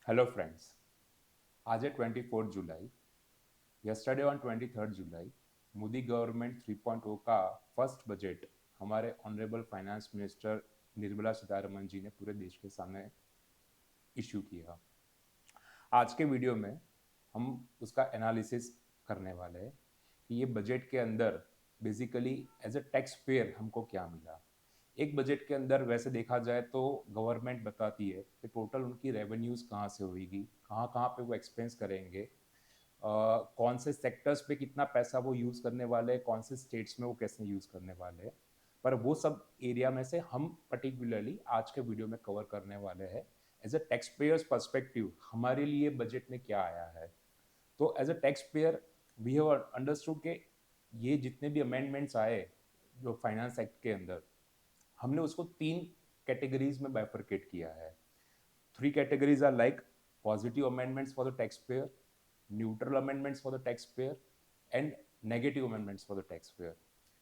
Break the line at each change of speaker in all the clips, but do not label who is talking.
Hello friends, आज है 24 जुलाई। Yesterday on 23 July Modi government 3.0 का फर्स्ट बजट हमारे honourable finance minister Nirmala Sitharaman ji ने पूरे देश के सामने इशू किया। आज के वीडियो में हम उसका एनालिसिस करने वाले हैं कि ये बजट के अंदर basically as a taxpayer हमको क्या मिला। एक बजट के अंदर वैसे देखा जाए तो गवर्नमेंट बताती है कि टोटल उनकी रेवेन्यूज़ कहाँ से होगी, कहाँ कहाँ पे वो एक्सपेंस करेंगे, कौन से सेक्टर्स पे कितना पैसा वो यूज़ करने वाले हैं, कौन से स्टेट्स में वो कैसे यूज़ करने वाले हैं। पर वो सब एरिया में से हम पर्टिकुलरली आज के वीडियो में कवर करने वाले हैं as a taxpayer's perspective हमारे लिए बजट में क्या आया है। तो as a taxpayer we have understood के ये जितने भी अमेंडमेंट्स आए जो फाइनेंस एक्ट के अंदर, हमने उसको तीन कैटेगरीज में बाइफरकेट किया है। Three categories are like positive amendments for the taxpayer, neutral amendments for the taxpayer, and negative amendments for the taxpayer.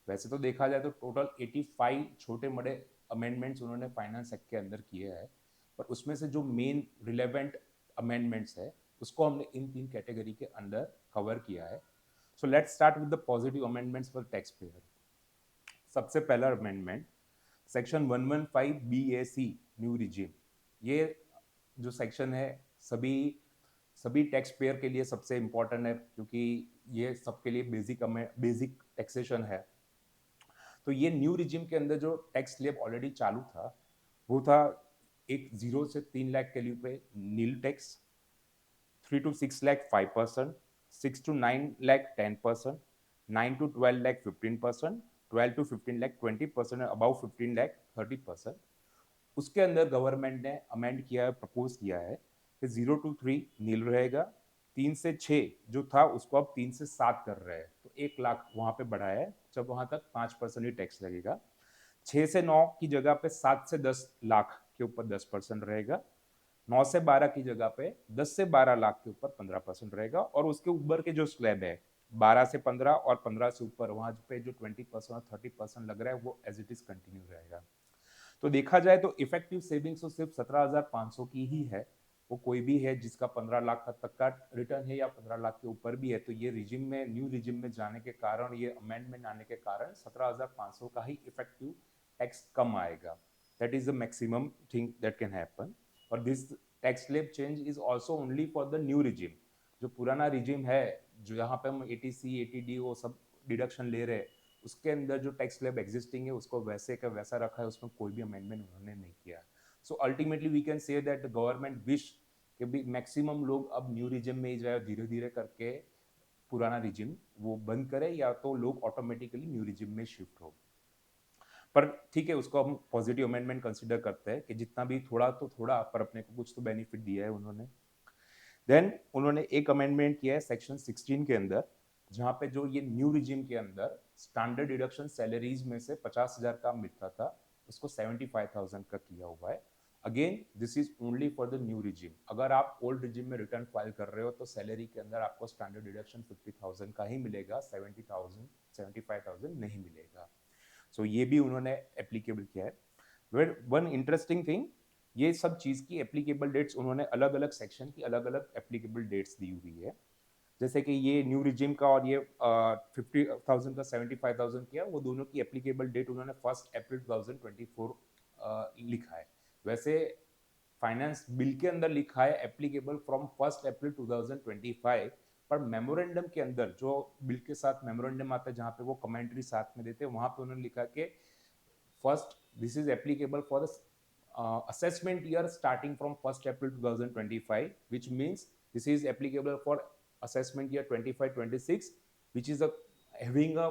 वैसे तो देखा जाए तो टोटल 85 छोटे बड़े अमेंडमेंट्स उन्होंने फाइनेंस एक्ट के अंदर किए हैं, पर उसमें से जो मेन रिलेवेंट अमेंडमेंट्स है उसको हमने इन तीन कैटेगरी के अंदर कवर किया है। So let's start with the positive amendments for tax payer. सबसे पहला amendment section 115 BAC new regime. ये जो सेक्शन है सभी सभी टैक्स पेयर के लिए सबसे इम्पोर्टेंट है, क्योंकि ये सबके लिए बेसिक टैक्सेशन है। तो ये न्यू रिजीम के अंदर जो टैक्स स्लैब ऑलरेडी चालू था वो था एक 0 से 3 लाख के लिए पे नील tax, 3 to 6 lakh 5%, 6 to 9 lakh 10%, 9 to 12 lakh 15%, 12 to 15 lakh 20%, above 15 lakh 30%। उसके अंदर गवर्नमेंट ने अमेंड किया है, प्रपोज किया है कि 0 to 3 नील रहेगा, 3 से 6 जो था उसको अब 3 से 7 कर रहे हैं, तो 1 लाख वहां पे बढ़ाया है, जब वहां तक 5% ही टैक्स लगेगा। 6 से 9 की जगह पे 7 से 10 लाख के ऊपर 10% रहेगा, 9 से 12 की जगह पे 10 से 12 लाख के ऊपर 15% रहेगा, और उसके ऊपर के जो स्लैब है 12 से 15 और 15 से ऊपर वहां पे जो 20% और 30% लग रहा है वो एज इट इज कंटिन्यू रहेगा। तो देखा जाए तो इफेक्टिव सेविंग्स तो सिर्फ 17,500 की ही है। वो कोई भी है जिसका 15 लाख तक का रिटर्न है या 15 लाख के ऊपर भी है, तो ये रिजिम में न्यू रिजिम में जाने के कारण, ये अमेंडमेंट आने के कारण 17,500 का ही इफेक्टिव टैक्स कम आएगा। That is the maximum thing that can happen. और this tax slab change is also only for the new regime. जो पुराना रिजिम है, जो यहाँ पे हम ATC ATD वो सब डिडक्शन ले रहे हैं, उसके अंदर जो टैक्स स्लैब एग्जिस्टिंग है उसको वैसे का वैसा रखा है, उसमें कोई भी अमेंडमेंट उन्होंने नहीं किया। So ultimately we can say that the government wish कि भी मैक्सिमम लोग अब न्यू रिजिम में ही जाए, धीरे धीरे करके पुराना रिजिम वो बंद करे या तो लोग ऑटोमेटिकली न्यू रिजिम में शिफ्ट हो। पर ठीक है, उसको हम पॉजिटिव अमेंडमेंट कंसिडर करते हैं कि जितना भी थोड़ा तो थोड़ा, पर अपने को कुछ तो बेनिफिट दिया है उन्होंने। देन उन्होंने एक अमेंडमेंट किया है सेक्शन 16 के अंदर, जहां पे जो ये न्यू रिजिम के अंदर स्टैंडर्ड डिडक्शन सैलरीज में से 50,000 का मिलता था उसको 75,000 का किया हुआ है। Again this is only for the new regime. अगर आप ओल्ड रिजिम में रिटर्न फाइल कर रहे हो तो सैलरी के अंदर आपको स्टैंडर्ड डिडक्शन 50,000 का ही मिलेगा, 70,000 75,000 नहीं मिलेगा। सो ये भी उन्होंने एप्लीकेबल किया है। वन इंटरेस्टिंग थिंग, ये सब चीज़ की एप्लीकेबल डेट्स उन्होंने अलग अलग सेक्शन की अलग अलग एप्लीकेबल डेट्स दी हुई है। जैसे कि ये न्यू रिजिम का और ये 50,000 का 75,000 किया, वो दोनों की एप्लीकेबल डेट उन्होंने 1 अप्रैल 2024 लिखा है। वैसे फाइनेंस बिल के अंदर लिखा है एप्लीकेबल फ्रॉम 1 अप्रैल 2025, पर मेमोरेंडम के अंदर जो बिल के साथ मेमोरेंडम आता है जहाँ पे वो कमेंट्री साथ में देते हैं, वहां पे उन्होंने लिखा कि first this is applicable for the assessment year starting from 1 April 2025, which means this is applicable for assessment year 25-26, which is a having a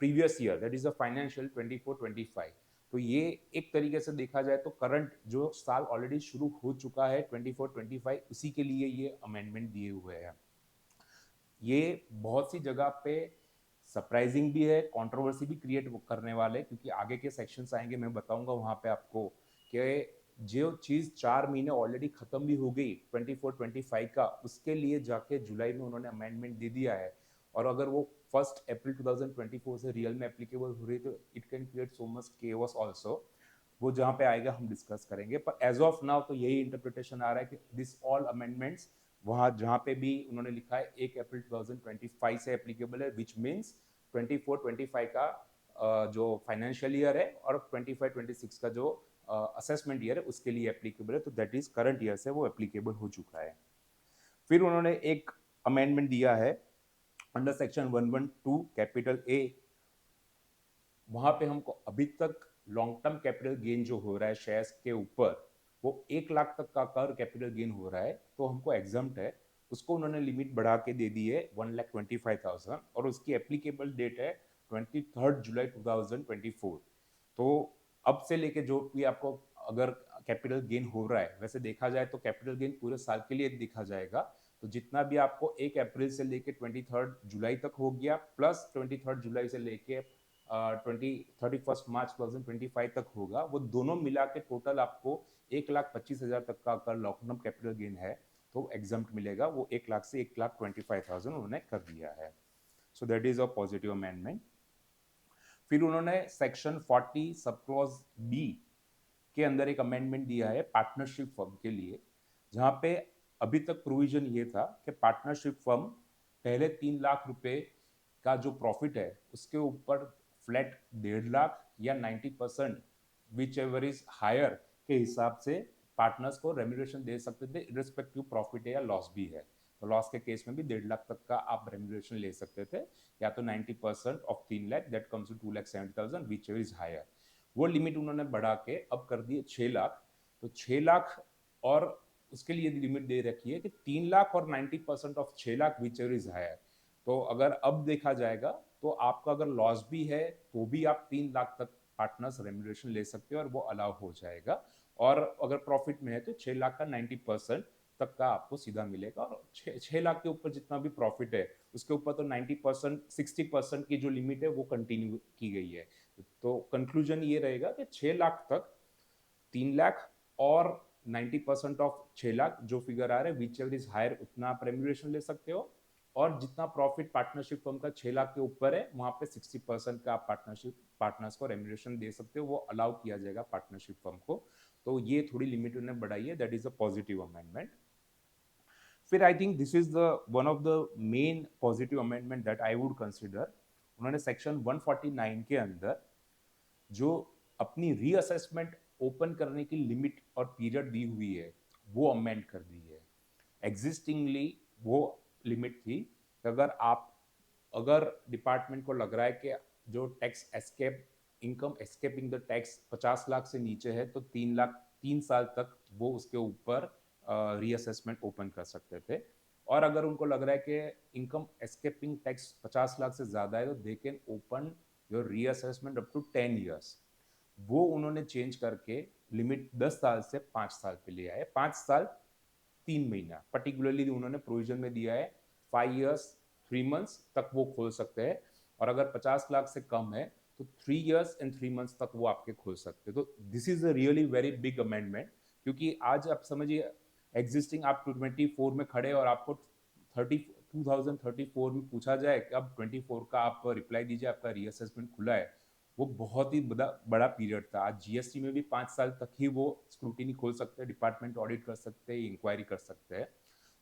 previous year, that is a financial 24-25। तो ये एक तरीके से देखा जाए तो करंट जो साल ऑलरेडी शुरू हो चुका है 24-25, उसी के लिए ये अमेंडमेंट दिए हुए हैं। ये बहुत सी जगह पे सरप्राइजिंग भी है, कंट्रोवर्सी भी क्रिएट करने वाले, क्योंकि आगे के सेक्शंस आएंगे, मैं बताऊंगा वहां पे आपको कि जो चीज 4 महीने ऑलरेडी खत्म भी हो गई 24-25 का, उसके लिए जाके जुलाई में उन्होंने अमेंडमेंट दे दिया है। और अगर वो 1 अप्रैल 2024 से रियल में एप्लीकेबल हो रही तो it can create so much chaos also. वो जहाँ पे आएगा हम डिस्कस करेंगे, पर एज ऑफ नाउ तो यही इंटरप्रिटेशन आ रहा है कि दिस ऑल अमेंडमेंट्स वहाँ जहाँ पे भी उन्होंने लिखा है 1 अप्रैल 2025 से एप्लीकेबल है, विच मीन्स 24-25 का जो फाइनेंशियल ईयर है और 25-26 का जो असेसमेंट ईयर है उसके लिए एप्लीकेबल है, तो दैट इज करंट ईयर से वो एप्लीकेबल हो चुका है। फिर उन्होंने एक अमेंडमेंट दिया है अंडर सेक्शन 112 कैपिटल ए, वहां पे हमको अभी तक लॉन्ग टर्म कैपिटल गेन जो हो रहा है शेयर्स के ऊपर, वो 1 लाख तक का कर कैपिटल गेन हो रहा है तो हमको एग्जाम्प्ट है, उसको उन्होंने लिमिट बढ़ा के दे दी है 1,25,000 और उसकी एप्लीकेबल डेट है 23 जुलाई 2024। तो अब से लेके जो भी आपको अगर कैपिटल गेन हो रहा है, वैसे देखा जाए तो कैपिटल गेन पूरे साल के लिए देखा जाएगा, तो जितना भी आपको 1 अप्रैल से लेके 23 जुलाई तक हो गया प्लस 23 जुलाई से लेके 31 मार्च 2025 तक होगा, वो दोनों मिला के टोटल आपको 1,25,000 तक का अगर लॉन्ग टर्म कैपिटल गेन है तो एग्जाम्प्ट मिलेगा, वो 1 लाख से 1,25,000 उन्होंने कर दिया है। So that is a positive amendment. फिर उन्होंने सेक्शन 40 सब क्लॉज बी के अंदर एक अमेंडमेंट दिया है पार्टनरशिप फर्म के लिए, जहां पे अभी तक प्रोविजन ये था कि पार्टनरशिप फर्म पहले 3 लाख रुपए का जो प्रॉफिट है उसके ऊपर फ्लैट 1.5 लाख या 90% विच एवर इज हायर के हिसाब से पार्टनर्स को रेम्यूनरेशन दे सकते थे, इरिस्पेक्टिव प्रॉफिट है या लॉस भी है, तो लॉस के केस में भी 1.5 लाख तक का आप रेम्यूनरेशन ले सकते थे, या तो 90% of 3 lakh that comes to 2,70,000 whichever is higher. वो लिमिट उन्होंने बढ़ा के अब कर दी 6 लाख, तो 6 लाख और उसके लिए लिमिट दे रखी है कि 3 लाख और 90% of 6 lakh whichever is higher. तो अगर अब देखा जाएगा तो आपका अगर लॉस भी है तो भी आप 3 लाख तक पार्टनर्स रेम्यूनरेशन ले सकते हो और वो अलाउ हो जाएगा, और अगर प्रॉफिट में है तो 6 लाख का 90% तक का आपको सीधा मिलेगा, और 6 लाख के ऊपर जितना भी प्रॉफिट है उसके ऊपर तो 90% 60% की जो लिमिट है वो कंटिन्यू की गई है। तो कंक्लूजन ये रहेगा कि 6 लाख तक 3 लाख और 90% ऑफ 6 लाख जो फिगर आ रहा है विच एवर इज हायर उतना आप रेम्यूनरेशन ले सकते हो, और जितना प्रॉफिट पार्टनरशिप फर्म का 6 लाख के ऊपर है वहां पे 60% का आप पार्टनरशिप पार्टनर्स को रेम्यूनरेशन दे सकते हो, वो अलाउ किया जाएगा पार्टनरशिप फर्म को। तो ये थोड़ी लिमिट उन्होंने बढ़ाई है, that is a positive amendment. फिर I think this is the one of the main positive amendment that I would consider, उन्होंने सेक्शन 149 के अंदर जो अपनी रीअसेसमेंट ओपन करने की लिमिट और पीरियड दी हुई है वो अमेंड कर दी है। एग्जिस्टिंगली वो लिमिट थी कि अगर डिपार्टमेंट को लग रहा है कि जो tax escape income escaping the tax 50 lakh से नीचे है तो 3 लाख 3 साल तक वो उसके ऊपर रीअसेसमेंट ओपन कर सकते थे, और अगर उनको लग रहा है कि इनकम एस्केपिंग टैक्स 50 लाख से ज्यादा है तो they can open your reassessment up to 10 years। वो उन्होंने चेंज करके लिमिट 10 साल से 5 साल पे ले आए, 5 साल 3 महीना पर्टिकुलरली उन्होंने प्रोविजन में दिया है, 5 years 3 months तक वो खोल सकते हैं, और अगर 50 लाख से कम है तो 3 years and 3 months तक वो आपके खोल सकते हैं। तो this is a really very big amendment, क्योंकि आज आप समझिए एग्जिस्टिंग आप 24 में खड़े और आपको 2034 में पूछा जाए कि अब 24 का आप रिप्लाई दीजिए आपका रीअसेसमेंट खुला है, वो बहुत ही बड़ा बड़ा पीरियड था। आज जीएसटी में भी 5 साल तक ही वो स्क्रूटिनी खोल सकते हैं, डिपार्टमेंट ऑडिट कर सकते हैं, इंक्वायरी कर सकते हैं।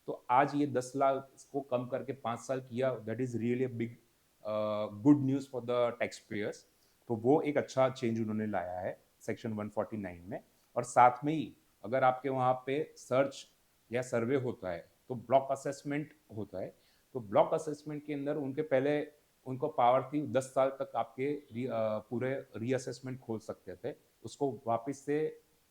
तो आज ये 10 लाख को कम करके 5 साल किया, that is really big good news for the tax payers. तो वो एक अच्छा चेंज उन्होंने लाया है सेक्शन 149 में। और साथ में ही अगर आपके वहाँ पे सर्च या सर्वे होता है तो ब्लॉक असेसमेंट होता है, तो ब्लॉक असेसमेंट के अंदर उनके पहले उनको पावर थी 10 साल तक आपके पूरे रीअसेसमेंट खोल सकते थे, उसको वापस से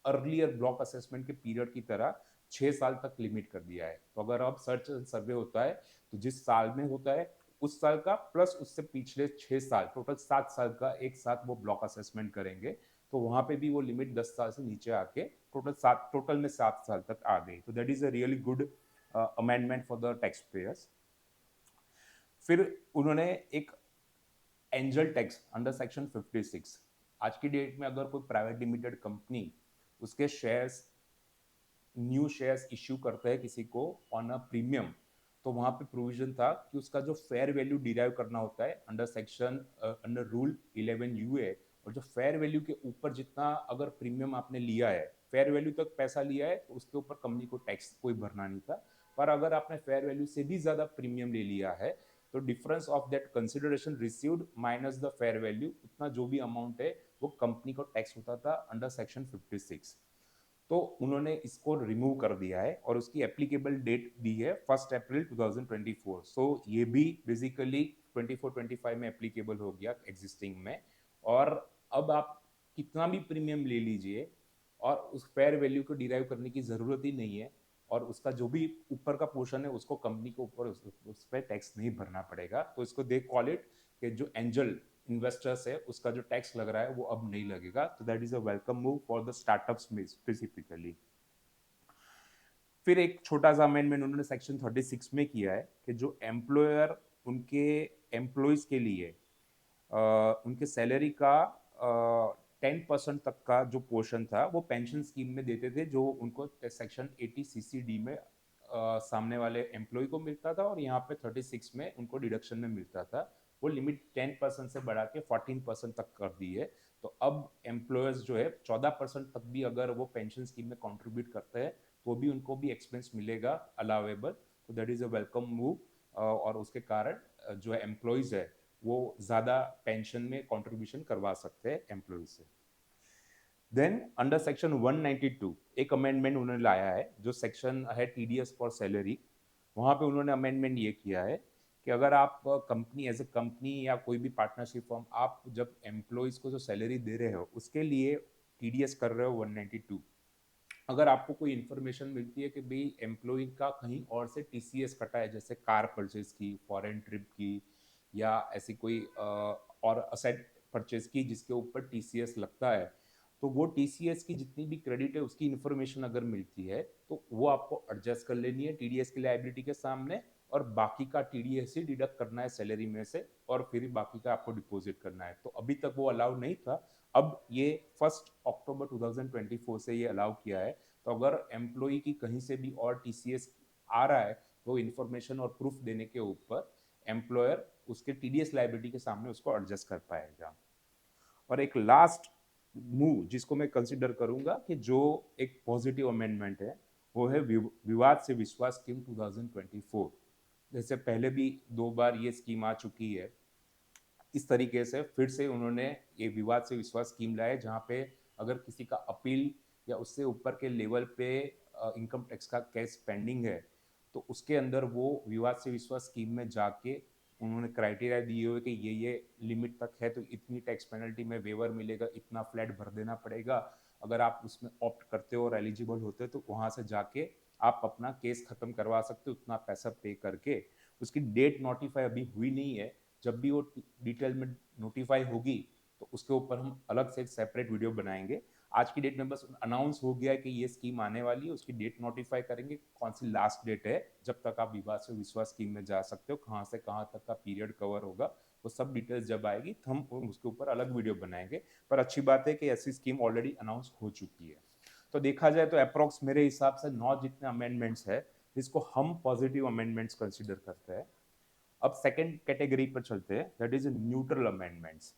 अर्लियर ब्लॉक असेसमेंट के पीरियड की तरह 6 साल तक लिमिट कर दिया है। तो अगर अब सर्च सर्वे होता है तो जिस साल में होता है उस साल का प्लस उससे पिछले 6 साल टोटल 7 साल का एक साथ वो ब्लॉक असेसमेंट करेंगे, तो वहां पे भी वो लिमिट 10 साल से नीचे आके टोटल में 7 साल तक आ गई। तो that is a really good amendment for the tax payers. फिर उन्होंने एक एंजल टैक्स अंडर सेक्शन 56, आज की डेट में अगर कोई प्राइवेट लिमिटेड कंपनी उसके शेयर्स न्यू शेयर्स इश्यू करते हैं किसी को ऑन अ प्रीमियम, तो वहां पे प्रोविजन था कि उसका जो फेयर वैल्यू डिराइव करना होता है under section under rule 11 UA, और जो फेयर वैल्यू के ऊपर जितना अगर प्रीमियम आपने लिया है, फेयर वैल्यू तक पैसा लिया है तो उसके ऊपर कंपनी को टैक्स कोई भरना नहीं था, पर अगर आपने फेयर वैल्यू से भी ज्यादा प्रीमियम ले लिया है तो difference of that consideration received minus the fair value, उतना जो भी अमाउंट है वो कंपनी को टैक्स होता था अंडर सेक्शन 56। तो उन्होंने इसको रिमूव कर दिया है और उसकी एप्लीकेबल डेट दी है 1 अप्रैल 2024। सो ये भी बेसिकली 24-25 में एप्लीकेबल हो गया एग्जिस्टिंग में। और अब आप कितना भी प्रीमियम ले लीजिए और उस फेयर वैल्यू को डिराइव करने की जरूरत ही नहीं है, और उसका जो भी ऊपर का पोर्शन है उसको कंपनी को ऊपर उस पर टैक्स नहीं भरना पड़ेगा। तो इसको दे कॉल इट कि जो एंजल इन्वेस्टर्स है उसका जो टैक्स लग रहा है वो अब नहीं लगेगा। तो that is a welcome move for the startups में स्पेसिफिकली। फिर एक छोटा सा अमेंडमेंट उन्होंने सेक्शन 36 में किया है कि जो एम्प्लॉयर उनके एम्प्लॉयज के लिए उनके सैलरी का 10% तक का जो पोर्शन था वो पेंशन स्कीम में देते थे, जो उनको सेक्शन 80 CCD में सामने वाले एम्प्लॉय को मिलता था और यहाँ पे 36 में उनको डिडक्शन में मिलता था। वो लिमिट 10% से बढ़ा के 14% तक कर दी है। तो अब एम्प्लॉयर्स जो है 14% तक भी अगर वो पेंशन स्कीम में कंट्रीब्यूट करते हैं तो भी उनको भी एक्सपेंस मिलेगा अलावेबल। तो that is a welcome move, और उसके कारण जो एम्प्लॉयज है वो ज़्यादा पेंशन में कंट्रीब्यूशन करवा सकते हैं एम्प्लॉय से। देन अंडर सेक्शन 192 एक अमेंडमेंट उन्होंने लाया है, जो सेक्शन है टीडीएस फॉर सैलरी। वहाँ पे उन्होंने अमेंडमेंट ये किया है कि अगर आप कंपनी एज ए कंपनी या कोई भी पार्टनरशिप फॉर्म आप जब एम्प्लॉयज़ को जो सैलरी दे रहे हो उसके लिए टीडीएस कर रहे हो 192, अगर आपको कोई इन्फॉर्मेशन मिलती है कि भाई एम्प्लॉय का कहीं और से टीसीएस कटा है, जैसे कार परचेज की, फॉरेन ट्रिप की, या ऐसी कोई और असेट परचेज की जिसके ऊपर टीसीएस लगता है, तो वो टीसीएस की जितनी भी क्रेडिट है उसकी इन्फॉर्मेशन अगर मिलती है तो वो आपको एडजस्ट कर लेनी है टीडीएस की लायबिलिटी के सामने, और बाकी का टीडीएस ही डिडक्ट करना है सैलरी में से, और फिर बाकी का आपको डिपॉजिट करना है। तो अभी तक वो अलाउ नहीं था, अब ये 1 अक्टूबर 2024 से ये अलाउ किया है। तो अगर एम्प्लॉय की कहीं से भी और टीसीएस आ रहा है तो इन्फॉर्मेशन और प्रूफ देने के ऊपर एम्प्लॉयर उसके टीडीएस लाइबिलिटी के सामने उसको एडजस्ट कर पाएगा। और एक लास्ट मूव जिसको मैं कंसिडर करूंगा कि जो एक पॉजिटिव अमेंडमेंट है, वो है विवाद से विश्वास स्कीम 2024। जैसे पहले भी 2 बार ये स्कीम आ चुकी है, इस तरीके से फिर से उन्होंने ये विवाद से विश्वास स्कीम लाया, जहाँ पे अगर किसी का अपील या उससे ऊपर के लेवल पे इनकम टैक्स का केस पेंडिंग है तो उसके अंदर वो विवाद से विश्वास स्कीम में जाके उन्होंने क्राइटेरिया दिए हुए कि ये लिमिट तक है तो इतनी टैक्स पेनल्टी में वेवर मिलेगा, इतना फ्लैट भर देना पड़ेगा। अगर आप उसमें ऑप्ट करते हो और एलिजिबल होते हो तो वहाँ से जाके आप अपना केस खत्म करवा सकते हो उतना पैसा पे करके। उसकी डेट नोटिफाई अभी हुई नहीं है, जब भी वो डिटेल में नोटिफाई होगी तो उसके ऊपर हम अलग से एक सेपरेट वीडियो बनाएंगे। आज की डेट में बस अनाउंस हो गया है कि ये स्कीम आने वाली है, उसकी डेट नोटिफाई करेंगे, कौन सी लास्ट डेट है जब तक आप विवाद से विश्वास स्कीम में जा सकते हो, कहाँ से कहाँ तक का पीरियड कवर होगा, वो सब डिटेल्स जब आएगी तो हम उसके ऊपर अलग वीडियो बनाएंगे। पर अच्छी बात है कि ऐसी स्कीम ऑलरेडी अनाउंस हो चुकी है। तो देखा जाए तो अप्रोक्स मेरे हिसाब से 9 जितने अमेंडमेंट्स है जिसको हम पॉजिटिव अमेंडमेंट्स कंसिडर करते हैं। अब सेकंड कैटेगरी पर चलते हैं, that is neutral amendments.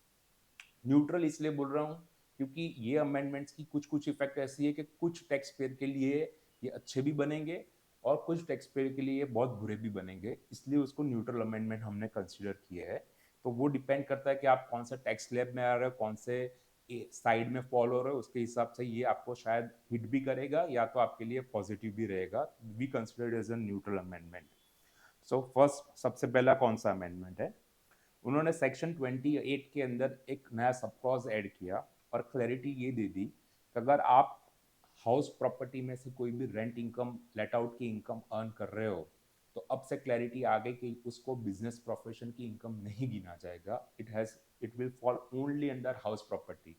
Neutral इसलिए बोल रहा हूँ क्योंकि ये अमेंडमेंट्स की कुछ कुछ इफेक्ट ऐसी है कि कुछ टैक्स पेयर के लिए ये अच्छे भी बनेंगे और कुछ टैक्स पेयर के लिए ये बहुत बुरे भी बनेंगे, इसलिए उसको न्यूट्रल अमेंडमेंट हमने कंसिडर किया है। तो वो डिपेंड करता है कि आप कौन सा टैक्स स्लैब में आ रहे हो, कौन से साइड में फॉल हो रहे हो, उसके हिसाब से ये आपको शायद हिट भी करेगा या तो आपके लिए पॉजिटिव भी रहेगा। We consider as a neutral amendment. So first सबसे पहला कौन सा अमेंडमेंट है, उन्होंने सेक्शन 28 के अंदर एक नया सब क्लॉज ऐड किया और क्लैरिटी ये दे दी कि अगर आप हाउस प्रॉपर्टी में से कोई भी रेंट इनकम, लेट आउट की इनकम अर्न कर रहे हो तो अब से क्लैरिटी आ गई कि उसको बिजनेस प्रोफेशन की इनकम नहीं गिना जाएगा, it will fall only under house property.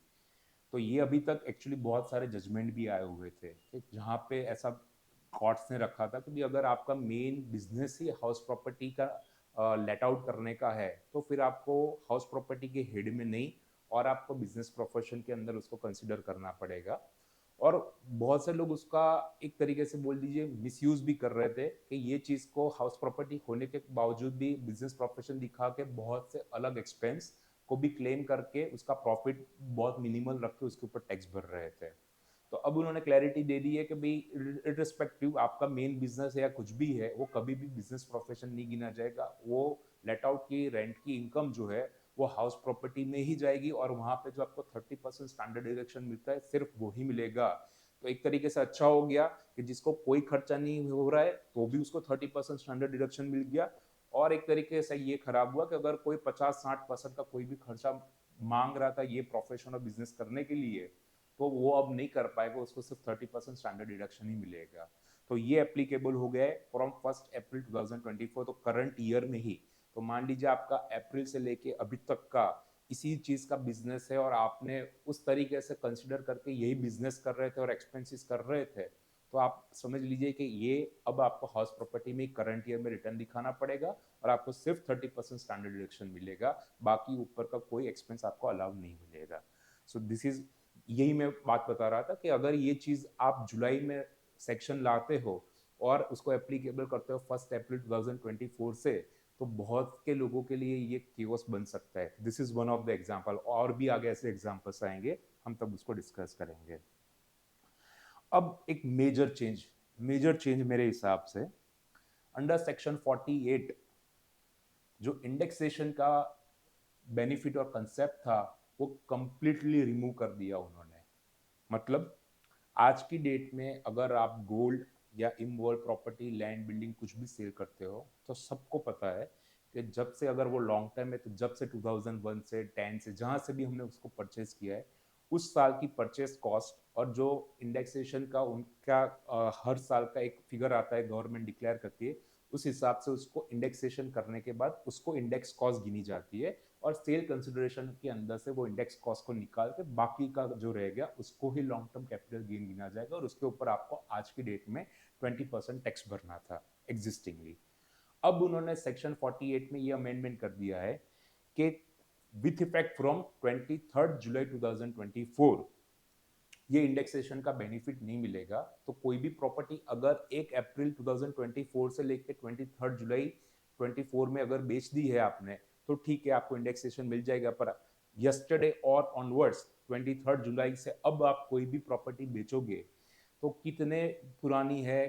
तो ये अभी तक एक्चुअली बहुत सारे जजमेंट भी आए हुए थे कि जहाँ पे ऐसा कोर्ट्स ने रखा था कि भी अगर आपका मेन बिजनेस ही हाउस प्रॉपर्टी का लेट आउट करने का है तो फिर आपको हाउस प्रॉपर्टी के हेड में नहीं और आपको बिजनेस प्रोफेशन के अंदर उसको कंसिडर करना पड़ेगा। और बहुत से लोग उसका एक तरीके से बोल दीजिए मिसयूज भी कर रहे थे कि ये चीज को हाउस प्रॉपर्टी होने के बावजूद भी बिजनेस प्रोफेशन दिखा के बहुत से अलग एक्सपेंस को भी क्लेम करके उसका प्रॉफिट बहुत मिनिमल रख के उसके ऊपर टैक्स भर रहे थे। तो अब उन्होंने क्लैरिटी दे दी है कि भाई इरिस्पेक्टिव आपका मेन बिजनेस है या कुछ भी है, वो कभी भी बिजनेस प्रोफेशन नहीं गिना जाएगा। वो लेट आउट की रेंट की इनकम जो है वो हाउस प्रॉपर्टी में ही जाएगी और वहां पे जो आपको 30% स्टैंडर्ड डिडक्शन मिलता है सिर्फ वो ही मिलेगा। तो एक तरीके से अच्छा हो गया कि जिसको कोई खर्चा नहीं हो रहा है तो भी उसको 30% स्टैंडर्ड डिडक्शन मिल गया। और एक तरीके से ये खराब हुआ कि अगर कोई 50-60% का कोई भी खर्चा मांग रहा था ये प्रोफेशन और बिजनेस करने के लिए, तो वो अब नहीं कर पाएगा, उसको सिर्फ 30% स्टैंडर्ड डिडक्शन ही मिलेगा। तो ये एप्लीकेबल हो गया है फ्रॉम 1 अप्रैल 2024, तो करंट ईयर में ही। तो मान लीजिए आपका अप्रैल से लेके अभी तक का इसी चीज का बिजनेस है और आपने उस तरीके से कंसिडर करके यही बिजनेस कर रहे थे और एक्सपेंसेस कर रहे थे, तो आप समझ लीजिए कि ये अब आपको हाउस प्रॉपर्टी में करंट ईयर में रिटर्न दिखाना पड़ेगा और आपको सिर्फ 30% स्टैंडर्ड डिडक्शन मिलेगा, बाकी ऊपर का कोई एक्सपेंस आपको अलाउ नहीं मिलेगा। सो दिस इज, यही मैं बात बता रहा था कि अगर ये चीज आप जुलाई में सेक्शन लाते हो और उसको एप्लीकेबल करते हो 1 अप्रैल 2024 से, तो बहुत के लोगों के लिए ये केओस बन सकता है। This is one of the example, और भी आगे ऐसे एग्जांपल्स आएंगे, हम तब उसको डिस्कस करेंगे। अब एक मेजर चेंज मेरे हिसाब से अंडर सेक्शन 48 जो इंडेक्सेशन का बेनिफिट और कंसेप्ट था वो कंप्लीटली रिमूव कर दिया उन्होंने। मतलब आज की डेट में अगर आप गोल्ड या इमोबल प्रॉपर्टी, लैंड, बिल्डिंग कुछ भी सेल करते हो तो सबको पता है कि जब से, अगर वो लॉन्ग टर्म है तो जब से 2001 से 10 से जहां से भी हमने उसको परचेज किया है, उस साल की परचेज कॉस्ट और जो इंडेक्सेशन का उनका हर साल का एक फिगर आता है, गवर्नमेंट डिक्लेयर करती है, उस हिसाब से उसको इंडेक्सेशन करने के बाद उसको इंडेक्स कॉस्ट गिनी जाती है और सेल कंसिडरेशन के अंदर से वो इंडेक्स कॉस्ट को निकाल के बाकी का जो रह गया उसको ही लॉन्ग टर्म कैपिटल गेन गिना जाएगा और उसके ऊपर आपको आज की डेट में 20% टैक्स भरना था एग्जिस्टिंगली। अब उन्होंने सेक्शन 48 में ये अमेंडमेंट कर दिया है कि विथ इफेक्ट फ्रॉम 23 जुलाई 2024 ये इंडेक्सेशन का बेनिफिट नहीं मिलेगा। तो कोई भी प्रॉपर्टी अगर 1 अप्रैल 2024 से लेकर 23 जुलाई 24 में अगर बेच दी है आपने, तो ठीक है, आपको इंडेक्सेशन मिल जाएगा। पर यस्टरडे और ऑनवर्ड्स 23 जुलाई से अब आप कोई भी प्रॉपर्टी बेचोगे तो कितने पुरानी है,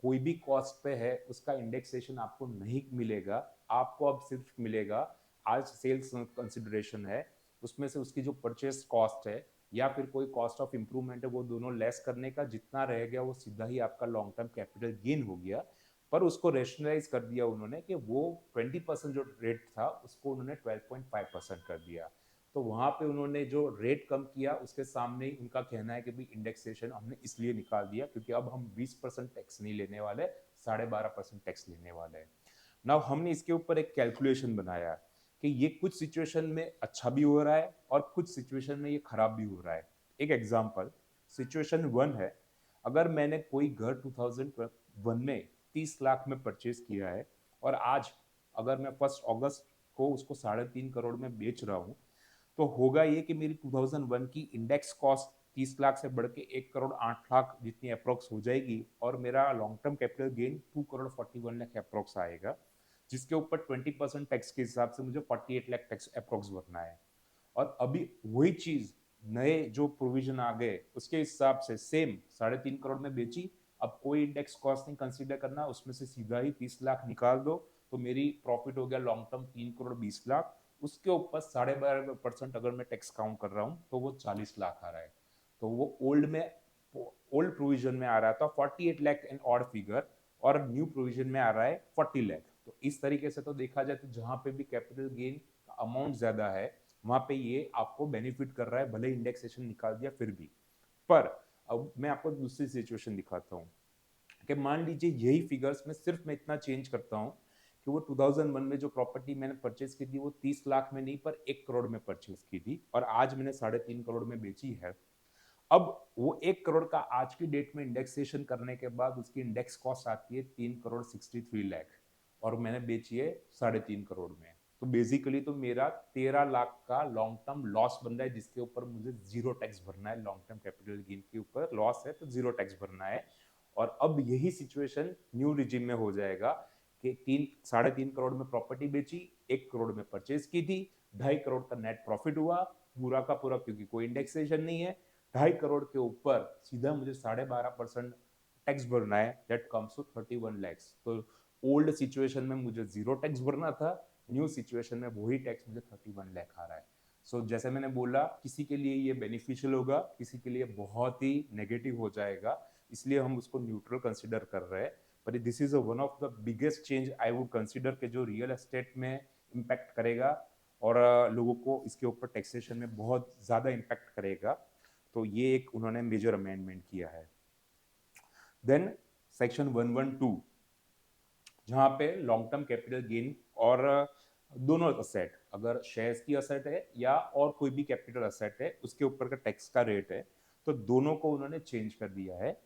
कोई भी कॉस्ट पे है, उसका इंडेक्सेशन आपको नहीं मिलेगा। आपको अब सिर्फ मिलेगा, आज सेल्स कंसिडरेशन है उसमें से उसकी जो परचेस कॉस्ट है या फिर कोई कॉस्ट ऑफ इंप्रूवमेंट है, वो दोनों लेस करने का जितना रह गया वो सीधा ही आपका लॉन्ग टर्म कैपिटल गेन हो गया। पर उसको रेशनलाइज कर दिया उन्होंने कि वो 20% जो रेट था उसको उन्होंने 12.5% कर दिया। तो वहां पे उन्होंने जो रेट कम किया उसके सामने ही उनका कहना है कि भाई इंडेक्सेशन हमने इसलिए निकाल दिया क्योंकि अब हम 20% टैक्स नहीं लेने वाले, 12.5% टैक्स लेने वाले हैं। नाउ हमने इसके ऊपर एक कैलकुलेशन बनाया कि ये कुछ सिचुएशन में अच्छा भी हो रहा है और कुछ सिचुएशन में ये खराब भी हो रहा है। एक एग्जांपल, सिचुएशन 1 है, अगर मैंने कोई घर 2001 में 30 लाख में परचेज किया है और आज अगर मैं 1 अगस्त को उसको 3.5 करोड़ में बेच रहा हूँ, तो होगा ये कि मेरी 2001 की इंडेक्स कॉस्ट 30 लाख से बढ़ के 1 करोड़ 8 लाख जितनी अप्रोक्स हो जाएगी और मेरा long term capital gain 2 crore 41 lakh approx आएगा, जिसके ऊपर 20% टैक्स के हिसाब से मुझे 48 लाख टैक्स अप्रोक्स भरना है। और अभी वही चीज नए जो प्रोविजन आ गए उसके हिसाब से सेम 3.5 करोड़ में बेची, अब कोई इंडेक्स कॉस्ट नहीं कंसीडर करना, उसमें से सीधा ही 30 लाख निकाल दो, तो मेरी प्रॉफिट हो गया लॉन्ग टर्म 3 करोड़ 20 लाख। उसके ऊपर 12.5% अगर मैं टैक्स काउंट कर रहा हूँ तो वो 40 लाख आ रहा है। तो वो ओल्ड प्रोविजन में आ रहा था 48 लाख एंड ऑड फिगर, और न्यू प्रोविजन में आ रहा है 40 लाख। तो इस तरीके से तो देखा जाए तो जहां पे भी कैपिटल गेन का अमाउंट ज्यादा है वहां पे ये आपको बेनिफिट कर रहा है, भले इंडेक्सेशन निकाल दिया फिर भी। पर अब मैं आपको दूसरी सिचुएशन दिखाता हूँ कि मान लीजिए यही फिगर्स में सिर्फ मैं इतना चेंज करता हूँ कि वो 2001 में जो प्रॉपर्टी मैंने परचेज की थी वो 30 लाख में नहीं पर 1 करोड़ में परचेज की थी और आज मैंने 3.5 करोड़ में बेची है। अब वो 1 करोड़ का आज की डेट में इंडेक्सेशन करने के बाद उसकी इंडेक्स कॉस्ट आती है 3 करोड़ 63 लाख और मैंने बेची है 3.5 करोड़ में। तो बेसिकली तो मेरा 13 लाख का लॉन्ग टर्म लॉस बन रहा है जिसके ऊपर मुझे जीरो टैक्स भरना है। लॉन्ग टर्म कैपिटल गेन के ऊपर लॉस है तो जीरो टैक्स भरना है। और अब यही सिचुएशन न्यू रिजिम में हो जाएगा कि 3 3.5 करोड़ में प्रॉपर्टी बेची, 1 करोड़ में परचेज की थी, 2.5 करोड़ का नेट प्रॉफिट हुआ पूरा का पूरा, क्योंकि कोई इंडेक्सेशन नहीं है। 2.5 करोड़ के ऊपर सीधा मुझे 12.5% टैक्स भरना है, दैट कम्स टू 31 लैक्स। तो ओल्ड सिचुएशन में मुझे 0 टैक्स भरना था, न्यू सिचुएशन में वही टैक्स मुझे 31 लाख आ रहा है। जैसे मैंने बोला, किसी के लिए ये बेनिफिशियल होगा, किसी के लिए बहुत ही नेगेटिव हो जाएगा, इसलिए हम उसको न्यूट्रल कंसिडर कर रहे हैं। पर this is one of the biggest change I would consider के जो रियल एस्टेट में इम्पैक्ट करेगा और लोगों को इसके ऊपर टैक्सेशन में बहुत ज़्यादा इम्पैक्ट करेगा। तो ये एक उन्होंने मेजर अमेंडमेंट किया है। देन सेक्शन 112, जहाँ पे लॉन्ग टर्म कैपिटल गेन और दोनों असेट, अगर शेयर्स की असेट है या और कोई भी कैपिटल असेट है, उसके ऊपर का टैक्स का रेट है, तो दोनों को उन्होंने चेंज कर दिया है।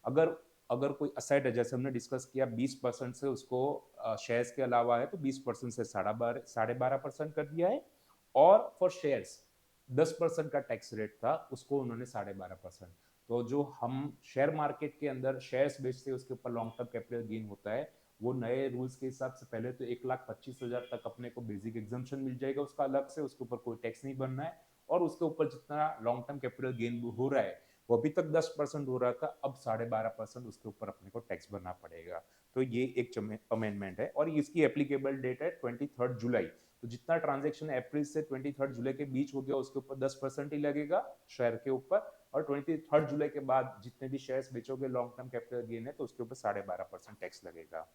अगर अगर कोई असेट है, जैसे हमने डिस्कस किया 20% से उसको शेयर्स के अलावा है, तो 20% से 12.5% कर दिया है। और फॉर शेयर्स 10% का टैक्स रेट था, उसको उन्होंने 12.5%। तो जो हम शेयर मार्केट के अंदर शेयर्स बेचते हैं, उसके ऊपर लॉन्ग टर्म कैपिटल गेन होता है, वो नए रूल्स के हिसाब से पहले तो 1,25,000 तक अपने को बेसिक एग्जाम्पशन मिल जाएगा उसका अलग से, उसके ऊपर कोई टैक्स नहीं भरना है। और उसके ऊपर जितना लॉन्ग टर्म कैपिटल गेन हो रहा है, वो अभी तक 10% हो रहा था, अब 12.5% उसके ऊपर अपने को टैक्स भरना पड़ेगा। तो ये एक अमेंडमेंट है और इसकी एप्लीकेबल डेट है 23 जुलाई। तो जितना ट्रांजेक्शन अप्रैल से 23 जुलाई के बीच हो गया, उसके ऊपर 10% ही लगेगा शेयर के ऊपर। और 23 जुलाई के बाद जितने भी शेयर्स बेचोगे लॉन्ग टर्म कैपिटल गेन है, तो उसके ऊपर 12.5% टैक्स लगेगा।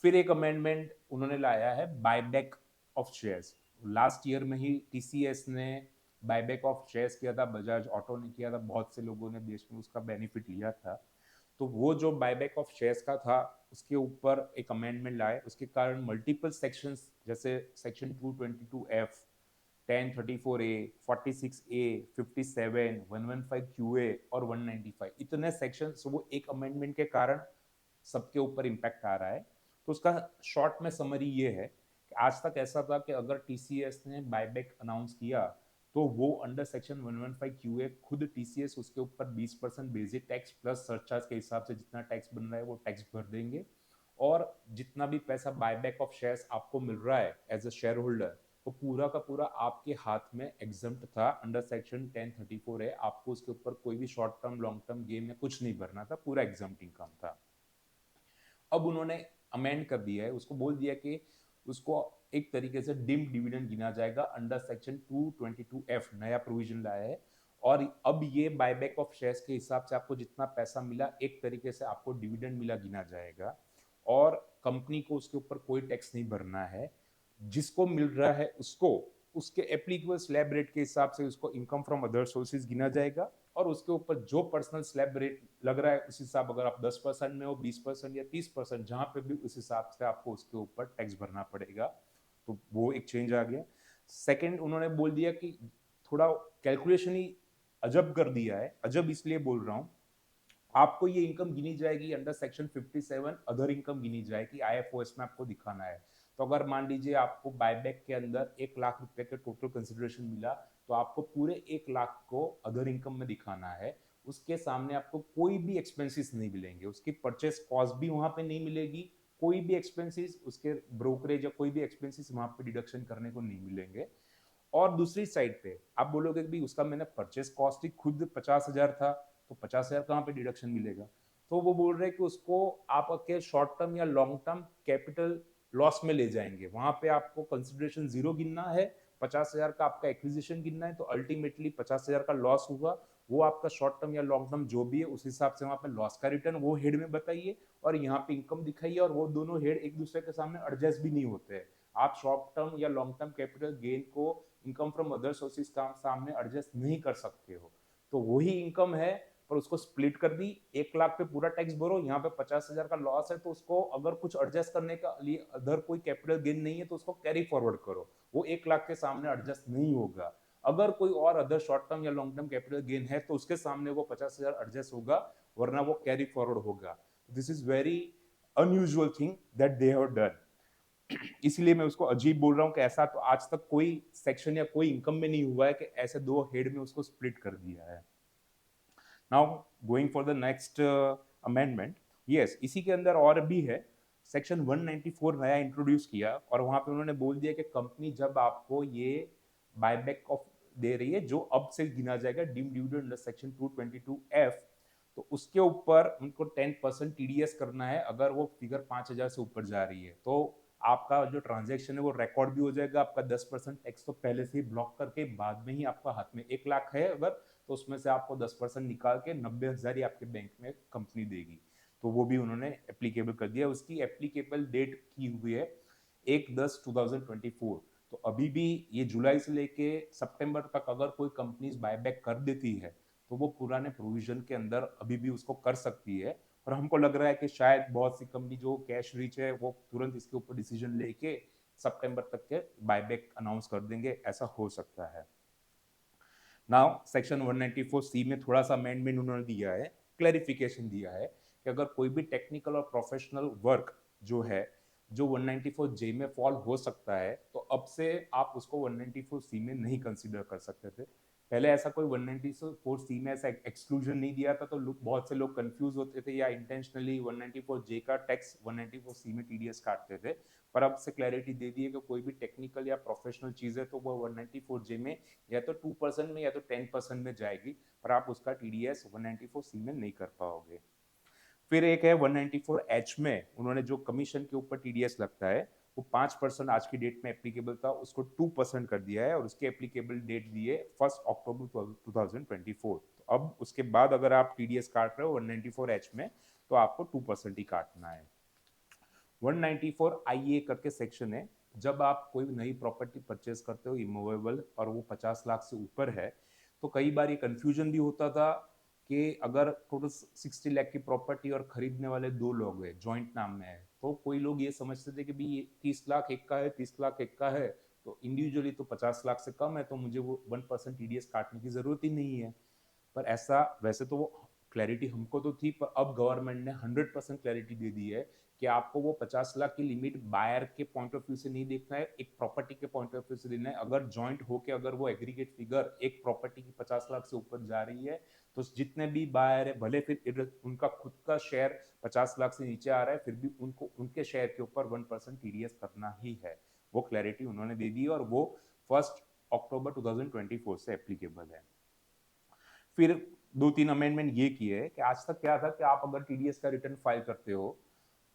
फिर एक अमेंडमेंट उन्होंने लाया है buyback of shares. Last year में ही टीसीएस ने बायबैक ऑफ शेयर्स किया था, बजाज ऑटो ने किया था, बहुत से लोगों ने देश में उसका बेनिफिट लिया था। तो वो जो बायबैक ऑफ शेयर्स का था, उसके ऊपर एक अमेंडमेंट लाए। उसके कारण मल्टीपल सेक्शंस, जैसे section 222F, 1034A, 46A, 57, 115QA और 195, इतने सेक्शन, वो एक अमेंडमेंट के कारण सबके ऊपर इम्पैक्ट आ रहा है। तो उसका शॉर्ट में समरी ये है कि आज तक ऐसा था कि अगर टीसीएस ने बायबैक अनाउंस किया, तो वो अंडर सेक्शन 115 क्यूए खुद टीसीएस उसके ऊपर 20% बेसिक टैक्स प्लस सरचार्ज के हिसाब से जितना टैक्स बन रहा है वो टैक्स भर देंगे। और जितना भी पैसा बायबैक ऑफ शेयर्स आपको मिल रहा है एज अ शेयर होल्डर, वो पूरा का पूरा आपके हाथ में एग्जम्प्ट था। अंडर सेक्शन 1034 है, आपको उसके ऊपर कोई भी short term long term gain या कुछ नहीं भरना था, पूरा एग्जम्प्ट इनकम था। अब उन्होंने अमेंड कर दिया है, उसको बोल दिया कि उसको एक तरीके से डिम डिविडेंड गिना जाएगा। अंडर सेक्शन 222F नया प्रोविजन लाया है। और अब ये बायबैक ऑफ शेयर्स के हिसाब से आपको जितना पैसा मिला, एक तरीके से आपको डिविडेंड मिला गिना जाएगा। और कंपनी को उसके ऊपर कोई टैक्स नहीं भरना है। जिसको मिल रहा है उसको उसके एप्लीकेबल स्लैब रेट के हिसाब से उसको इनकम फ्रॉम अदर सोर्सेज गिना जाएगा। और उसके ऊपर जो पर्सनल स्लैब रेट लग रहा है, उस हिसाब, अगर आप 10% में हो, 20% या 30%, जहां पे भी, उस हिसाब से आपको उसके ऊपर टैक्स भरना पड़ेगा। तो वो एक चेंज आ गया। सेकंड, उन्होंने बोल दिया कि थोड़ा कैलकुलेशन ही अजब कर दिया है। अजब इसलिए बोल रहा हूं, आपको ये इनकम गिनी जाएगी अंडर सेक्शन 57, अदर इनकम गिनी जाएगी, आईएफओएस में आपको दिखाना है। तो अगर मान लीजिए आपको बायबैक के अंदर 1 लाख रुपए के टोटल कंसिडरेशन मिला, तो आपको पूरे 1 लाख को अदर इनकम में दिखाना है। उसके सामने आपको कोई भी एक्सपेंसेस नहीं मिलेंगे, उसकी परचेस कॉस्ट भी वहां पे नहीं मिलेगी, कोई भी एक्सपेंसेस, उसके ब्रोकरेज या कोई भी एक्सपेंसेस वहां पे डिडक्शन करने को नहीं मिलेंगे। और दूसरी साइड पे आप बोलोगे कि भाई उसका मैंने परचेस कॉस्ट ही खुद 50,000 था, तो 50,000 कहाँ पे डिडक्शन मिलेगा? तो वो बोल रहे हैं कि उसको आप के शॉर्ट टर्म या लॉन्ग टर्म कैपिटल लॉस में ले जाएंगे। वहां पे आपको कंसिडरेशन 0 गिनना है, 50,000 का आपका एक्विजिशन गिनना है, तो अल्टीमेटली 50,000 का लॉस हुआ। वो आपका शॉर्ट टर्म या लॉन्ग टर्म जो भी है, उस हिसाब से वहां पे लॉस का रिटर्न वो हेड में बताइए और यहाँ पे इनकम दिखाइए। और वो दोनों हेड एक दूसरे के सामने एडजस्ट भी नहीं होते हैं। आप शॉर्ट टर्म या लॉन्ग टर्म कैपिटल गेन को इनकम फ्रॉम अदर सोर्सेज का सामने एडजस्ट नहीं कर सकते हो। तो वही इनकम है, पर उसको स्प्लिट कर दी। 1 लाख पे पूरा टैक्स भरो, यहाँ पे 50,000 का लॉस है, तो उसको अगर कुछ एडजस्ट करने का लिए अदर कोई कैपिटल गेन नहीं है, तो उसको कैरी फॉरवर्ड करो, वो 1 लाख के सामने एडजस्ट नहीं होगा। अगर कोई और अदर शॉर्ट टर्म या लॉन्ग टर्म कैपिटल गेन है, तो उसके सामने वो 50,000 एडजस्ट होगा, वरना वो कैरी फॉरवर्ड होगा। This is very unusual thing that they have done. इसलिए मैं उसको अजीब बोल रहा हूँ कि ऐसा तो आज तक कोई सेक्शन या कोई इनकम में नहीं हुआ है कि ऐसे दो हेड में उसको स्प्लिट कर दिया है। Now going for the next amendment, yes, इसी के अंदर और भी है। सेक्शन 194 नया इंट्रोड्यूस किया और वहां पे उन्होंने बोल दिया कि कंपनी जब आपको ये बायबैक ऑफ दे रही है जो अब से गिना जाएगा deemed dividend under section 222F, तो उसके ऊपर उनको 10% टीडीएस करना है अगर वो फिगर 5,000 से ऊपर जा रही है। तो आपका जो ट्रांजैक्शन है वो रिकॉर्ड भी हो जाएगा, आपका 10% टैक्स तो पहले से ही ब्लॉक करके बाद में ही आपका हाथ में 1 लाख है अगर, तो उसमें से आपको 10% निकाल के 90,000 ही आपके बैंक में कंपनी देगी। तो वो भी उन्होंने एप्लीकेबल कर दिया। उसकी एप्लीकेबल डेट की हुई है 1/10/2024। तो अभी भी ये जुलाई से लेके सितंबर तक अगर कोई कंपनीज बायबैक कर देती है तो वो पुराने प्रोविजन के अंदर अभी भी उसको कर सकती है। और हमको लग रहा है कि शायद बहुत सी कंपनी जो कैश रिच है वो तुरंत इसके ऊपर डिसीजन लेके सितंबर तक के बायबैक अनाउंस कर देंगे, ऐसा हो सकता है। नाउ सेक्शन 194C में थोड़ा सा अमेंडमेंट उन्होंने दिया है, क्लैरिफिकेशन दिया है कि अगर कोई भी टेक्निकल और प्रोफेशनल वर्क जो है जो 194J में फॉल हो सकता है, तो अब से आप उसको 194C में नहीं कंसीडर कर सकते थे। पहले ऐसा कोई 194C में ऐसा एक्सक्लूजन नहीं दिया था, तो बहुत से लोग कंफ्यूज होते थे या इंटेंशनली 194J का टैक्स 194C में टीडीएस काटते थे। पर अब से क्लैरिटी दे दी है कि कोई भी टेक्निकल या प्रोफेशनल चीज है तो वो 194J में या तो 2% में या तो 10% में जाएगी, पर आप उसका टीडीएस 194C में नहीं कर पाओगे। फिर एक है 194H में उन्होंने जो कमीशन के ऊपर टीडीएस लगता है वो 5% आज की डेट में एप्लीकेबल था, उसको 2% कर दिया है और उसकी एप्लीकेबल डेट दी है 1 अक्टूबर 2024। तो अब उसके बाद अगर आप टीडीएस काट रहे हो 194H में तो आपको 2% ही काटना है। 194IA करके सेक्शन है, जब आप कोई नई प्रॉपर्टी परचेस करते हो इमूवेबल और वो 50 लाख से ऊपर है, तो कई बार ये कंफ्यूजन भी होता था कि अगर टोटल 60 लाख की प्रॉपर्टी और खरीदने वाले 2 लोग हैं, जॉइंट नाम में है, तो कोई लोग ये समझते थे कि भाई 30 लाख एक का है, 30 लाख एक का है, तो इंडिविजुअली तो 50 लाख से कम है, तो मुझे वो 1% टीडीएस काटने की जरूरत ही नहीं है। पर ऐसा वैसे तो वो क्लैरिटी हमको तो थी, पर अब गवर्नमेंट ने 100% क्लैरिटी दे दी है कि आपको वो 50 लाख की लिमिट बायर के पॉइंट ऑफ व्यू से नहीं देखना है, एक प्रॉपर्टी के पॉइंट ऑफ व्यू से देखना है। अगर जॉइंट होके अगर वो एग्रीगेट फिगर एक प्रॉपर्टी की 50 लाख से ऊपर जा रही है तो जितने भी बायर है, भले फिर उनका खुद का शेयर 50 लाख से नीचे आ रहा है, फिर भी उनको उनके शेयर के ऊपर 1% टीडीएस करना ही है। वो क्लैरिटी उन्होंने दे दी और वो 1 अक्टूबर 2024 से एप्लीकेबल है। फिर 2-3 अमेंडमेंट ये किए है कि आज तक क्या था कि आप अगर टीडीएस का रिटर्न फाइल करते हो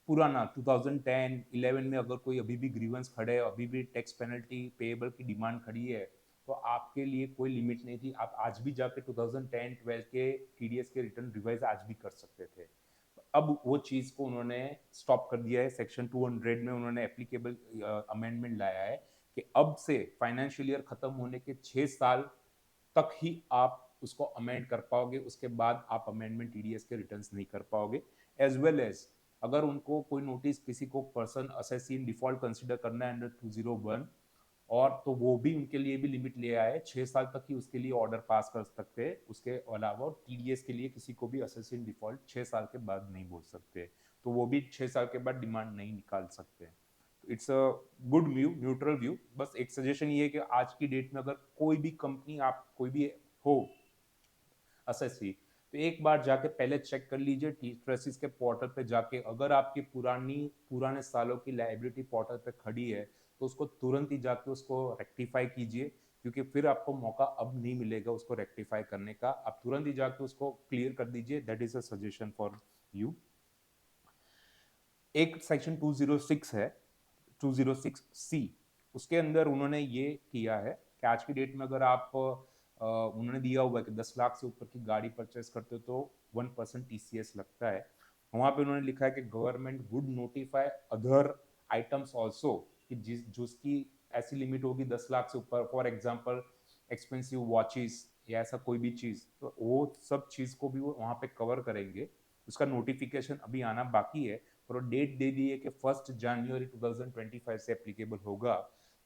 पुराना 2010-11 में, अगर कोई अभी भी ग्रीवेंस खड़े है, अभी भी टैक्स पेनल्टी पेएबल की डिमांड खड़ी है, तो आपके लिए कोई लिमिट नहीं थी, आप आज भी जाके 2010-12 के टीडीएस के रिटर्न रिवाइज आज भी कर सकते थे। अब वो चीज को उन्होंने स्टॉप कर दिया है। सेक्शन 200 में उन्होंने एप्लीकेबल अमेंडमेंट लाया है कि अब से फाइनेंशियल ईयर खत्म होने के 6 साल तक ही आप उसको अमेंड कर पाओगे, उसके बाद आप अमेंडमेंट टीडीएस के रिटर्न्स नहीं कर पाओगे। एज वेल एज अगर उनको कोई नोटिस किसी को पर्सन असेसिन डिफॉल्ट कंसीडर करना है अंडर 201, और तो वो भी उनके लिए भी लिमिट ले आए 6 साल तक ही उसके लिए ऑर्डर पास कर सकते हैं। उसके अलावा टीडीएस के लिए किसी को भी असेसिन डिफॉल्ट 6 साल के बाद नहीं बोल सकते, तो वो भी 6 साल के बाद डिमांड नहीं निकाल सकते। It's a good view, neutral view. बस एक सजेशन ये है कि आज की डेट में अगर कोई भी कंपनी आप कोई भी हो असेसी, तो एक बार जाके पहले चेक कर लीजिए ट्रेसिस के पोर्टल पे जाके, अगर आपकी पुराने सालों की लाइबिलिटी पोर्टल पे खड़ी है तो उसको तुरंत ही जाके उसको रेक्टिफाई कीजिए, क्योंकि फिर आपको मौका अब नहीं मिलेगा उसको रेक्टिफाई करने का। आप तुरंत ही जाके उसको क्लियर कर दीजिए। That is a suggestion for you. एक सेक्शन 206 है, 206C, उसके अंदर उन्होंने ये किया है कि आज की डेट में अगर आप उन्होंने दिया हुआ है कि 10 लाख से ऊपर की गाड़ी परचेस करते हो तो 1% टीसीएस लगता है। वहां पे उन्होंने लिखा है कि government would notify other items also, कि जिसकी ऐसी लिमिट होगी 10 लाख से ऊपर, फॉर एग्जाम्पल एक्सपेंसिव वॉचेस या ऐसा कोई भी चीज, तो वो सब चीज को भी वो वहां पे कवर करेंगे। उसका नोटिफिकेशन अभी आना बाकी है, और डेट दे दी है कि 1 जनवरी 2025 से एप्लीकेबल होगा।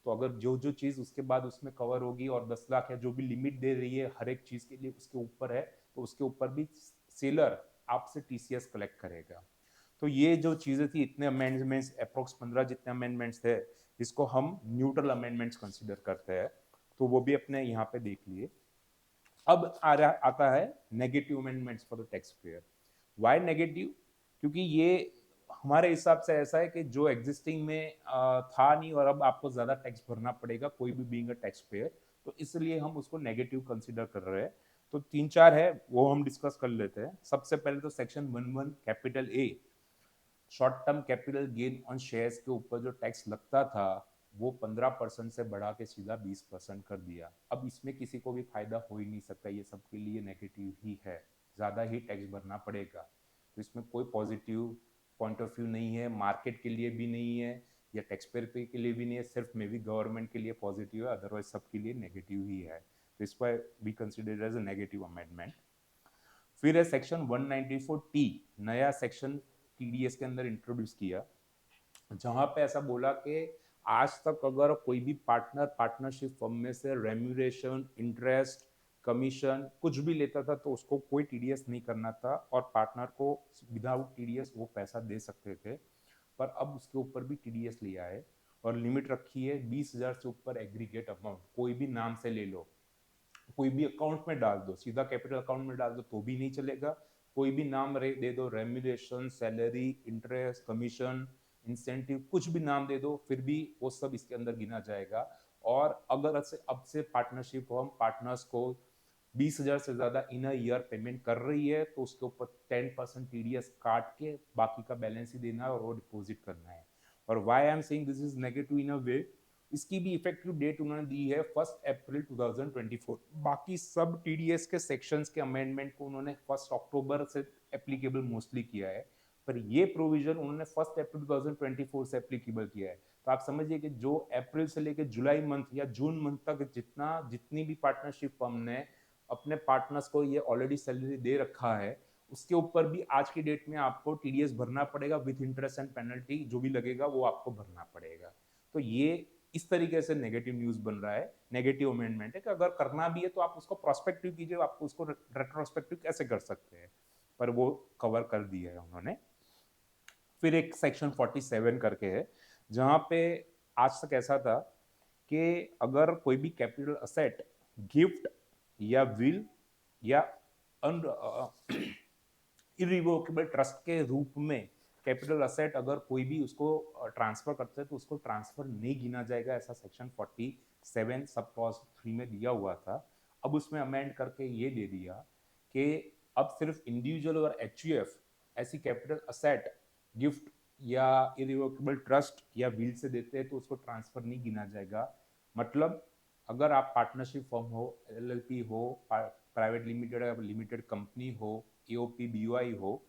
तो अगर जो जो चीज उसके बाद उसमें कवर होगी और 10 लाख या जो भी लिमिट दे रही है हर एक चीज के लिए उसके ऊपर है, तो उसके ऊपर भी सेलर आपसे टीसीएस कलेक्ट करेगा। तो ये जो चीजें थी, इतने अमेंडमेंट्स, अप्रोक्स 15 जितने अमेंडमेंट्स थे, इसको हम न्यूट्रल अमेंडमेंट्स कंसिडर करते हैं, तो वो भी अपने यहाँ पे देख लिए। अब आता है negative amendments for the taxpayer. Why negative? क्योंकि ये हमारे हिसाब से ऐसा है कि जो एग्जिस्टिंग में था नहीं और अब आपको ज्यादा टैक्स भरना पड़ेगा, कोई भी बीइंग अ टैक्स पेयर, तो इसलिए हम उसको नेगेटिव कंसीडर कर रहे हैं। तो तीन चार है वो हम डिस्कस कर लेते हैं। सबसे पहले तो section 11 capital A, short term capital gain on shares के ऊपर जो टैक्स लगता था वो 15% से बढ़ा के सीधा 20% कर दिया। अब इसमें किसी को भी फायदा हो ही नहीं सकता, ये सबके लिए नेगेटिव ही है, ज़्यादा ही टैक्स भरना पड़ेगा। तो इसमें कोई पॉजिटिव पॉइंट ऑफ व्यू नहीं है, मार्केट के लिए भी नहीं है या टैक्स पेयर के लिए भी नहीं है, सिर्फ मे बी गवर्नमेंट के लिए पॉजिटिव है, अदरवाइज सबके लिए नेगेटिव ही है। तो इस पर we consider as a negative amendment. फिर है सेक्शन 194 टी, नया सेक्शन टीडीएस के अंदर इंट्रोड्यूस किया, जहां पे ऐसा बोला कि आज तक अगर कोई भी पार्टनर पार्टनरशिप फर्म में से रेम्यूरेशन, इंटरेस्ट, कमीशन कुछ भी लेता था तो उसको कोई टीडीएस नहीं करना था और पार्टनर को विदाउट टीडीएस वो पैसा दे सकते थे। पर अब उसके ऊपर भी टीडीएस लिया है और लिमिट रखी है 20,000 से ऊपर एग्रीगेट अमाउंट, कोई भी नाम से ले लो, कोई भी अकाउंट में डाल दो, सीधा कैपिटल अकाउंट में डाल दो तो भी नहीं चलेगा, कोई भी नाम दे दो, रेम्यूलेशन, सैलरी, इंटरेस्ट, कमीशन, इंसेंटिव, कुछ भी नाम दे दो फिर भी वो सब इसके अंदर गिना जाएगा। और अगर अब से पार्टनरशिप फर्म पार्टनर्स को 20,000 से ज्यादा इन अ ईयर पेमेंट कर रही है तो उसके ऊपर 10% टीडीएस काट के बाकी का बैलेंस ही देना है और वो डिपॉजिट करना है। और why I am saying this is negative in a way, इसकी भी इफेक्टिव डेट उन्होंने दी है 1 अप्रैल 2024। बाकी सब टीडीएस के सेक्शंस के अमेंडमेंट को उन्होंने 1 अक्टूबर से एप्लीकेबल मोस्टली किया है, पर ये प्रोविजन उन्होंने 1 अप्रैल 2024 से एप्लीकेबल किया है। तो आप समझिए कि जो अप्रैल से लेकर जुलाई मंथ या जून मंथ तक जितनी भी पार्टनरशिप फर्म ने अपने पार्टनर्स को ये ऑलरेडी सैलरी दे रखा है, उसके ऊपर भी आज की डेट में आपको टीडीएस भरना पड़ेगा विथ इंटरेस्ट एंड पेनल्टी, जो भी लगेगा वो आपको भरना पड़ेगा। तो ये इस तरीके से नेगेटिव न्यूज बन रहा है, नेगेटिव अमेंडमेंट है कि अगर करना भी है तो आप उसको प्रोस्पेक्टिव कीजिए, आप उसको रेट्रोस्पेक्टिव कैसे कर सकते हैं, पर वो कवर कर दिया है उन्होंने। फिर एक सेक्शन 47 करके है, जहां पे आज तक ऐसा था कि अगर कोई भी कैपिटल असेट गिफ्ट या विल या इरिवोकेबल ट्रस्ट के रूप में कैपिटल असेट अगर कोई भी उसको ट्रांसफर करते हैं तो उसको ट्रांसफर नहीं गिना जाएगा, ऐसा सेक्शन 47 सब क्लॉज 3 में दिया हुआ था। अब उसमें अमेंड करके ये दे दिया कि अब सिर्फ इंडिविजुअल और एचयूएफ ऐसी कैपिटल असेट गिफ्ट या इरिवोकेबल ट्रस्ट या विल से देते हैं तो उसको ट्रांसफर नहीं गिना जाएगा। मतलब अगर आप पार्टनरशिप फर्म हो, एलएलपी हो, प्राइवेट लिमिटेड लिमिटेड कंपनी हो, एओपी बीओआई हो,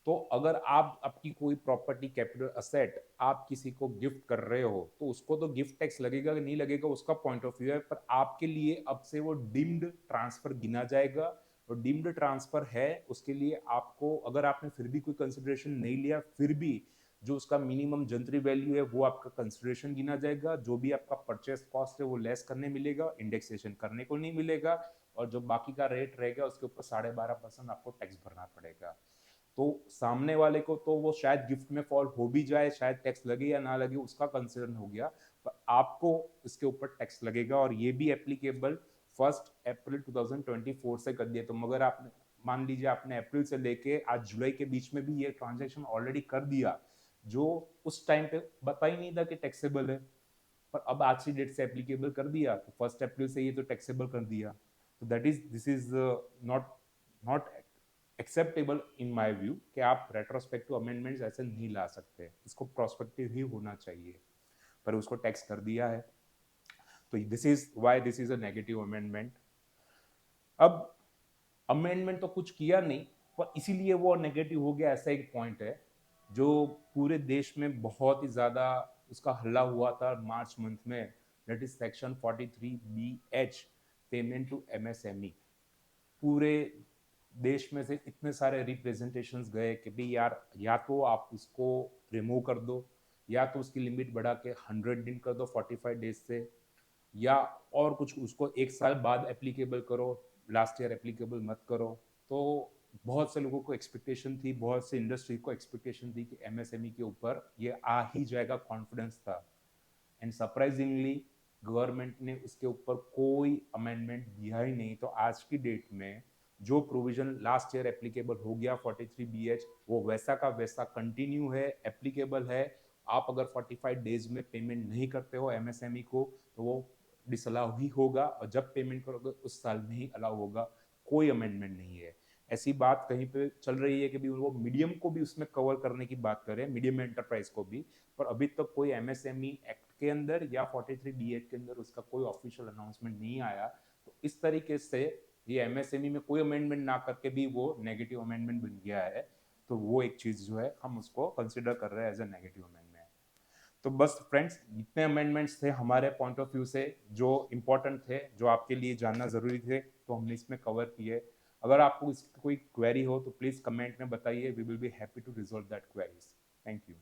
तो अगर आप आपकी कोई प्रॉपर्टी कैपिटल असेट आप किसी को गिफ्ट कर रहे हो तो उसको तो गिफ्ट टैक्स लगेगा कि नहीं लगेगा उसका पॉइंट ऑफ व्यू है, पर आपके लिए अब से वो डीम्ड ट्रांसफर गिना जाएगा। और डीम्ड ट्रांसफर है उसके लिए आपको, अगर आपने फिर भी कोई कंसिडरेशन नहीं लिया फिर भी जो उसका मिनिमम जंतरी वैल्यू है वो आपका कंसिडरेशन गिना जाएगा, जो भी आपका परचेस कॉस्ट है वो लेस करने मिलेगा, इंडेक्सेशन करने को नहीं मिलेगा, और जो बाकी का रेट रहेगा उसके ऊपर 12.5% आपको टैक्स भरना पड़ेगा। तो सामने वाले को तो वो शायद गिफ्ट में फॉल हो भी जाए, शायद टैक्स लगे या ना लगे उसका कंसर्न हो गया, पर आपको इसके ऊपर टैक्स लगेगा और ये भी एप्लीकेबल 1 अप्रैल 2024 से कर दिया। तो मगर आपने मान लीजिए आपने अप्रैल से लेके आज जुलाई के बीच में भी ये ट्रांजेक्शन ऑलरेडी कर दिया जो उस टाइम पे पता ही नहीं था कि टैक्सेबल है, पर अब आज की डेट से एप्लीकेबल कर दिया तो 1 अप्रैल से ये तो टैक्सेबल कर दिया। तो that is this is not not acceptable in my view कि आप रेट्रोस्पेक्टिव अमेंडमेंट्स ऐसे नहीं ला सकते, इसको प्रोस्पेक्टिव ही होना चाहिए, पर उसको टैक्स कर दिया है। तो this is why this is a negative amendment. अब अमेंडमेंट तो कुछ किया नहीं पर इसीलिए वो नेगेटिव हो गया, ऐसा एक पॉइंट है जो पूरे देश में बहुत ही ज्यादा उसका हल्ला हुआ था मार्च मंथ में, that is section 43BH, payment to MSME. पूरे देश में से इतने सारे रिप्रेजेंटेशंस गए कि भाई यार या तो आप उसको रिमूव कर दो या तो उसकी लिमिट बढ़ा के 100 दिन कर दो 45 डेज से, या और कुछ उसको 1 साल बाद एप्लीकेबल करो, लास्ट ईयर एप्लीकेबल मत करो। तो बहुत से लोगों को एक्सपेक्टेशन थी, बहुत से इंडस्ट्री को एक्सपेक्टेशन थी कि एमएसएमई के ऊपर ये आ ही जाएगा, कॉन्फिडेंस था। एंड सरप्राइजिंगली गवर्नमेंट ने उसके ऊपर कोई अमेंडमेंट दिया ही नहीं। तो आज की डेट में जो प्रोविजन लास्ट ईयर एप्लीकेबल हो गया 43BH वो वैसा का वैसा कंटिन्यू है, एप्लीकेबल है। आप अगर 45 डेज में पेमेंट नहीं करते हो एमएसएमई को तो वो डिसअलाउ ही होगा, और जब पेमेंट करोगे उस साल में ही अलाउ होगा, कोई अमेंडमेंट नहीं है। ऐसी बात कहीं पे चल रही है कि भी वो मीडियम को भी उसमें कवर करने की बात करें, मीडियम एंटरप्राइज को भी, पर अभी तक कोई एमएसएमई एक्ट के अंदर या 43BH के अंदर उसका कोई ऑफिशियल अनाउंसमेंट नहीं आया। तो इस तरीके से ये एमएसएमई में कोई अमेंडमेंट ना करके भी वो नेगेटिव अमेंडमेंट बन गया है, तो वो एक चीज जो है हम उसको कंसिडर कर रहे हैं एज ए नेगेटिव अमेंडमेंट। तो बस फ्रेंड्स, इतने अमेंडमेंट्स थे हमारे पॉइंट ऑफ व्यू से जो इंपॉर्टेंट थे, जो आपके लिए जानना जरूरी थे, तो हमने इसमें कवर किए। अगर आपको इसकी कोई क्वेरी हो तो प्लीज कमेंट में बताइए, we will be happy to resolve that queries. Thank you.